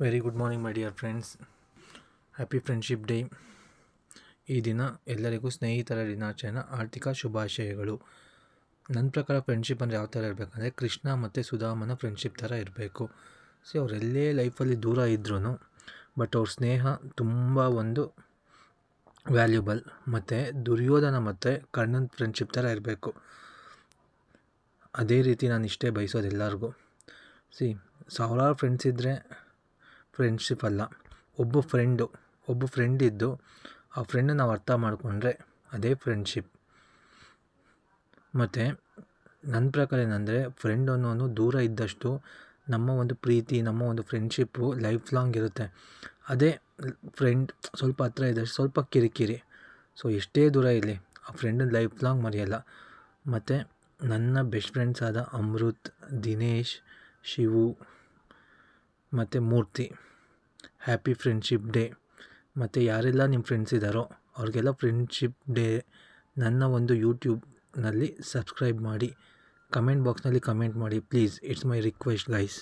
Very good morning my dear friends. Happy friendship day. ಈ ದಿನ ಎಲ್ಲರಿಗೂ ಸ್ನೇಹಿತರ ದಿನಾಚರಣೆ ಆರ್ಥಿಕ ಶುಭಾಶಯಗಳು. ನನ್ನ ಪ್ರಕಾರ ಫ್ರೆಂಡ್ಶಿಪ್ ಅಂದರೆ ಯಾವ ಥರ ಇರಬೇಕಂದ್ರೆ ಕೃಷ್ಣ ಮತ್ತು ಸುಧಾಮನ ಫ್ರೆಂಡ್ಶಿಪ್ ಥರ ಇರಬೇಕು. ಅವರೆಲ್ಲೇ ಲೈಫಲ್ಲಿ ದೂರ ಇದ್ರೂ ಬಟ್ ಅವ್ರ ಸ್ನೇಹ ತುಂಬ ಒಂದು ವ್ಯಾಲ್ಯೂಬಲ್. ಮತ್ತು ದುರ್ಯೋಧನ ಮತ್ತು ಕರ್ಣನ ಫ್ರೆಂಡ್ಶಿಪ್ ಥರ ಇರಬೇಕು. ಅದೇ ರೀತಿ ನಾನು ಇಷ್ಟೇ ಬಯಸೋದು ಎಲ್ಲರಿಗೂ. ಸಾವಿರಾರು ಫ್ರೆಂಡ್ಸ್ ಇದ್ದರೆ ಫ್ರೆಂಡ್ಶಿಪ್ ಅಲ್ಲ. ಒಬ್ಬ ಫ್ರೆಂಡ್ ಇದ್ದು ಆ ಫ್ರೆಂಡನ್ನ ನಾವು ಅರ್ಥ ಮಾಡಿಕೊಂಡ್ರೆ ಅದೇ ಫ್ರೆಂಡ್ಶಿಪ್. ಮತ್ತು ನನ್ನ ಪ್ರಕಾರ ಏನಂದರೆ ಫ್ರೆಂಡ್ ಅನ್ನೋನು ದೂರ ಇದ್ದಷ್ಟು ನಮ್ಮ ಒಂದು ಪ್ರೀತಿ, ನಮ್ಮ ಒಂದು ಫ್ರೆಂಡ್ಶಿಪ್ಪು ಲೈಫ್ ಲಾಂಗ್ ಇರುತ್ತೆ. ಅದೇ ಫ್ರೆಂಡ್ ಸ್ವಲ್ಪ ಹತ್ರ ಇದ್ದಷ್ಟು ಸ್ವಲ್ಪ ಕಿರಿಕಿರಿ. ಎಷ್ಟೇ ದೂರ ಇರಲಿ ಆ ಫ್ರೆಂಡನ್ನ ಲೈಫ್ ಲಾಂಗ್ ಮರೆಯಲ್ಲ. ಮತ್ತು ನನ್ನ ಬೆಸ್ಟ್ ಫ್ರೆಂಡ್ಸ್ ಆದ ಅಮೃತ್, ದಿನೇಶ್, ಶಿವು ಮತ್ತು ಮೂರ್ತಿ, ಹ್ಯಾಪಿ ಫ್ರೆಂಡ್ಶಿಪ್ ಡೇ. ಮತ್ತು ಯಾರೆಲ್ಲ ನಿಮ್ಮ ಫ್ರೆಂಡ್ಸ್ ಇದ್ದಾರೋ ಅವ್ರಿಗೆಲ್ಲ ಫ್ರೆಂಡ್ಶಿಪ್ ಡೇ ನನ್ನ ಒಂದು ಯೂಟ್ಯೂಬ್ನಲ್ಲಿ ಸಬ್ಸ್ಕ್ರೈಬ್ ಮಾಡಿ, ಕಮೆಂಟ್ ಬಾಕ್ಸ್ನಲ್ಲಿ ಕಮೆಂಟ್ ಮಾಡಿ please. It's my request guys.